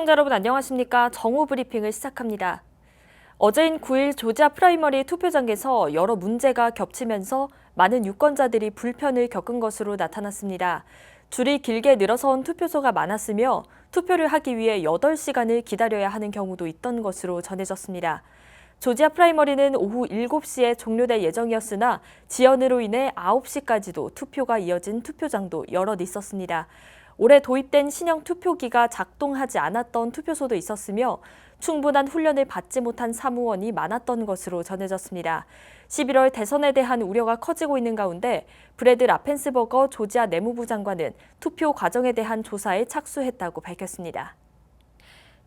시청자 여러분 안녕하십니까? 정오 브리핑을 시작합니다. 어제인 9일 조지아 프라이머리 투표장에서 여러 문제가 겹치면서 많은 유권자들이 불편을 겪은 것으로 나타났습니다. 줄이 길게 늘어선 투표소가 많았으며 투표를 하기 위해 8시간을 기다려야 하는 경우도 있던 것으로 전해졌습니다. 조지아 프라이머리는 오후 7시에 종료될 예정이었으나 지연으로 인해 9시까지도 투표가 이어진 투표장도 여럿 있었습니다. 올해 도입된 신형 투표기가 작동하지 않았던 투표소도 있었으며 충분한 훈련을 받지 못한 사무원이 많았던 것으로 전해졌습니다. 11월 대선에 대한 우려가 커지고 있는 가운데 브래드 라펜스버거 조지아 내무부 장관은 투표 과정에 대한 조사에 착수했다고 밝혔습니다.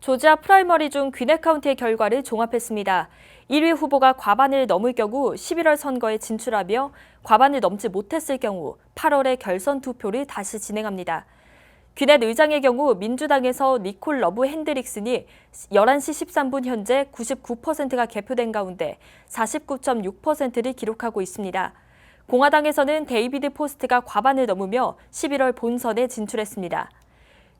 조지아 프라이머리 중 귀넷 카운티의 결과를 종합했습니다. 1위 후보가 과반을 넘을 경우 11월 선거에 진출하며 과반을 넘지 못했을 경우 8월에 결선 투표를 다시 진행합니다. 귀넷 의장의 경우 민주당에서 니콜 러브 핸드릭슨이 11시 13분 현재 99%가 개표된 가운데 49.6%를 기록하고 있습니다. 공화당에서는 데이비드 포스트가 과반을 넘으며 11월 본선에 진출했습니다.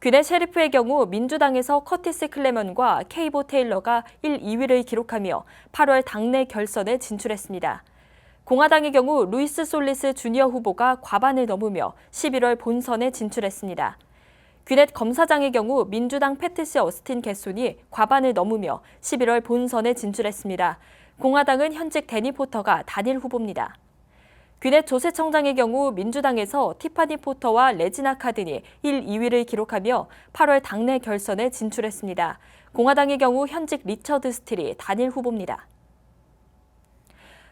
귀넷 셰리프의 경우 민주당에서 커티스 클레먼과 케이보 테일러가 1, 2위를 기록하며 8월 당내 결선에 진출했습니다. 공화당의 경우 루이스 솔리스 주니어 후보가 과반을 넘으며 11월 본선에 진출했습니다. 귀넷 검사장의 경우 민주당 패트시 어스틴 게손이 과반을 넘으며 11월 본선에 진출했습니다. 공화당은 현직 데니 포터가 단일 후보입니다. 귀넷 조세청장의 경우 민주당에서 티파니 포터와 레지나 카든이 1, 2위를 기록하며 8월 당내 결선에 진출했습니다. 공화당의 경우 현직 리처드 스틸이 단일 후보입니다.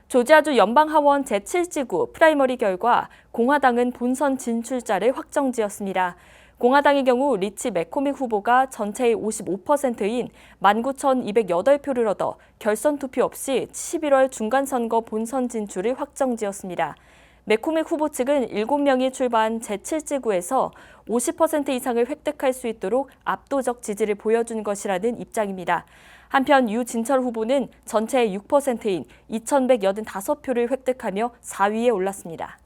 조지아주 연방하원 제7지구 프라이머리 결과 공화당은 본선 진출자를 확정지었습니다. 공화당의 경우 리치 맥코믹 후보가 전체의 55%인 19,208표를 얻어 결선 투표 없이 11월 중간선거 본선 진출을 확정지었습니다. 맥코믹 후보 측은 7명이 출마한 제7지구에서 50% 이상을 획득할 수 있도록 압도적 지지를 보여준 것이라는 입장입니다. 한편 유진철 후보는 전체의 6%인 2,185표를 획득하며 4위에 올랐습니다.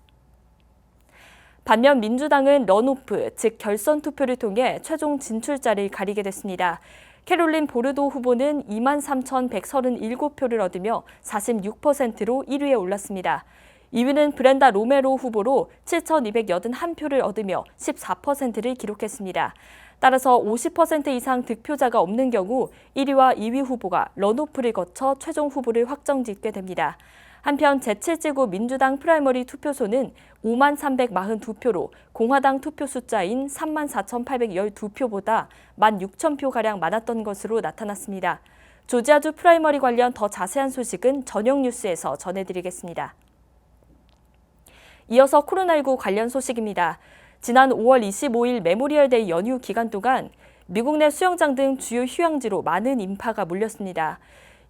반면 민주당은 런오프, 즉 결선 투표를 통해 최종 진출자를 가리게 됐습니다. 캐롤린 보르도 후보는 23,137표를 얻으며 46%로 1위에 올랐습니다. 2위는 브렌다 로메로 후보로 7,281표를 얻으며 14%를 기록했습니다. 따라서 50% 이상 득표자가 없는 경우 1위와 2위 후보가 런오프를 거쳐 최종 후보를 확정짓게 됩니다. 한편 제7지구 민주당 프라이머리 투표소는 53,342표로 공화당 투표 숫자인 34,812표보다 16,000표가량 많았던 것으로 나타났습니다. 조지아주 프라이머리 관련 더 자세한 소식은 저녁 뉴스에서 전해드리겠습니다. 이어서 코로나19 관련 소식입니다. 지난 5월 25일 메모리얼데이 연휴 기간 동안 미국 내 수영장 등 주요 휴양지로 많은 인파가 몰렸습니다.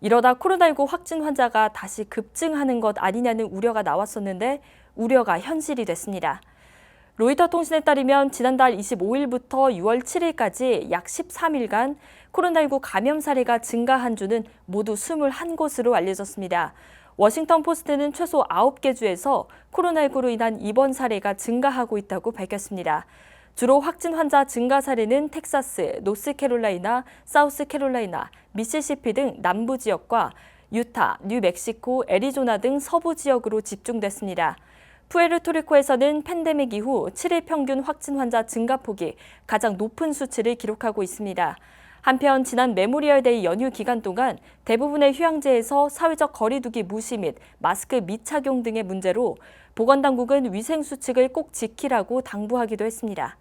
이러다 코로나19 확진 환자가 다시 급증하는 것 아니냐는 우려가 나왔었는데 우려가 현실이 됐습니다. 로이터 통신에 따르면 지난달 25일부터 6월 7일까지 약 13일간 코로나19 감염 사례가 증가한 주는 모두 21곳으로 알려졌습니다. 워싱턴 포스트는 최소 9개 주에서 코로나19로 인한 입원 사례가 증가하고 있다고 밝혔습니다. 주로 확진 환자 증가 사례는 텍사스, 노스캐롤라이나, 사우스캐롤라이나, 미시시피 등 남부 지역과 유타, 뉴멕시코, 애리조나 등 서부 지역으로 집중됐습니다. 푸에르토리코에서는 팬데믹 이후 7일 평균 확진 환자 증가폭이 가장 높은 수치를 기록하고 있습니다. 한편 지난 메모리얼데이 연휴 기간 동안 대부분의 휴양지에서 사회적 거리 두기 무시 및 마스크 미착용 등의 문제로 보건당국은 위생수칙을 꼭 지키라고 당부하기도 했습니다.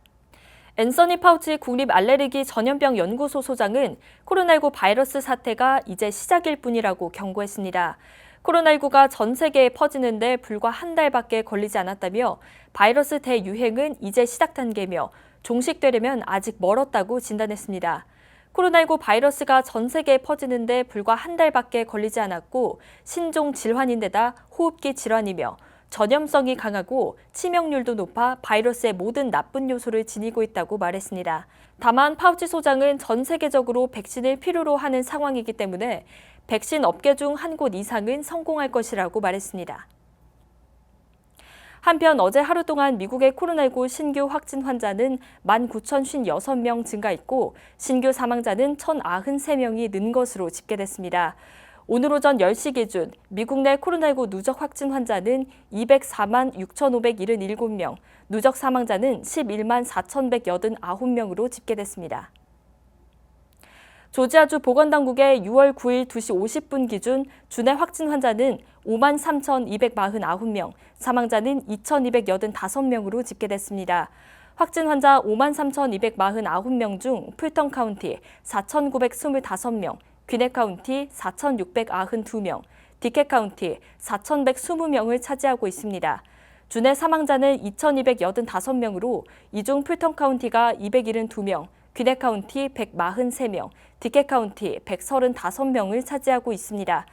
앤서니 파우치 국립알레르기 전염병 연구소 소장은 코로나19 바이러스 사태가 이제 시작일 뿐이라고 경고했습니다. 코로나19가 전 세계에 퍼지는데 불과 한 달밖에 걸리지 않았다며 바이러스 대유행은 이제 시작 단계며 종식되려면 아직 멀었다고 진단했습니다. 코로나19 바이러스가 전 세계에 퍼지는데 불과 한 달밖에 걸리지 않았고 신종 질환인데다 호흡기 질환이며 전염성이 강하고 치명률도 높아 바이러스의 모든 나쁜 요소를 지니고 있다고 말했습니다. 다만 파우치 소장은 전 세계적으로 백신을 필요로 하는 상황이기 때문에 백신 업계 중 한 곳 이상은 성공할 것이라고 말했습니다. 한편 어제 하루 동안 미국의 코로나19 신규 확진 환자는 19,056명 증가했고 신규 사망자는 1,093명이 는 것으로 집계됐습니다. 오늘 오전 10시 기준 미국 내 코로나19 누적 확진 환자는 204만 6,577명, 누적 사망자는 11만 4,189명으로 집계됐습니다. 조지아주 보건당국의 6월 9일 2시 50분 기준 주내 확진 환자는 5만 3,249명, 사망자는 2,285명으로 집계됐습니다. 확진 환자 5만 3,249명 중 풀턴 카운티 4,925명, 귀넷 카운티 4,692명, 디켓 카운티 4,120명을 차지하고 있습니다. 주내 사망자는 2,285명으로 이 중 풀턴 카운티가 272명, 귀넷 카운티 143명, 디켓 카운티 135명을 차지하고 있습니다.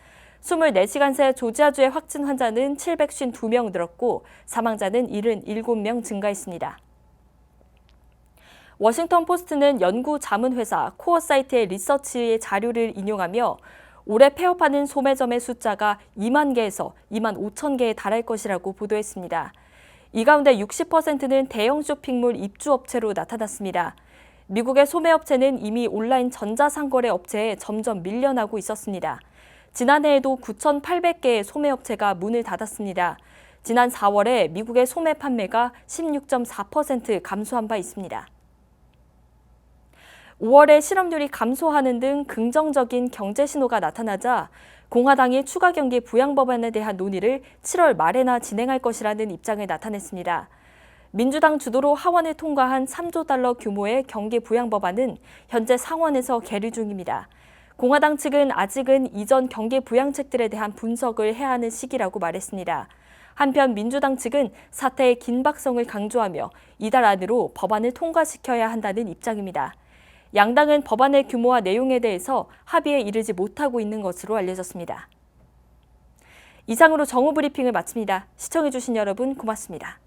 24시간 새 조지아주의 확진 환자는 752명 늘었고 사망자는 77명 증가했습니다. 워싱턴 포스트는 연구 자문회사 코어 사이트의 리서치 자료를 인용하며 올해 폐업하는 소매점의 숫자가 2만 개에서 2만 5천 개에 달할 것이라고 보도했습니다. 이 가운데 60%는 대형 쇼핑몰 입주업체로 나타났습니다. 미국의 소매업체는 이미 온라인 전자상거래 업체에 점점 밀려나고 있었습니다. 지난해에도 9,800개의 소매업체가 문을 닫았습니다. 지난 4월에 미국의 소매 판매가 16.4% 감소한 바 있습니다. 5월에 실업률이 감소하는 등 긍정적인 경제 신호가 나타나자 공화당이 추가 경기 부양 법안에 대한 논의를 7월 말에나 진행할 것이라는 입장을 나타냈습니다. 민주당 주도로 하원을 통과한 3조 달러 규모의 경기 부양 법안은 현재 상원에서 계류 중입니다. 공화당 측은 아직은 이전 경기 부양책들에 대한 분석을 해야 하는 시기라고 말했습니다. 한편 민주당 측은 사태의 긴박성을 강조하며 이달 안으로 법안을 통과시켜야 한다는 입장입니다. 양당은 법안의 규모와 내용에 대해서 합의에 이르지 못하고 있는 것으로 알려졌습니다. 이상으로 정오 브리핑을 마칩니다. 시청해주신 여러분 고맙습니다.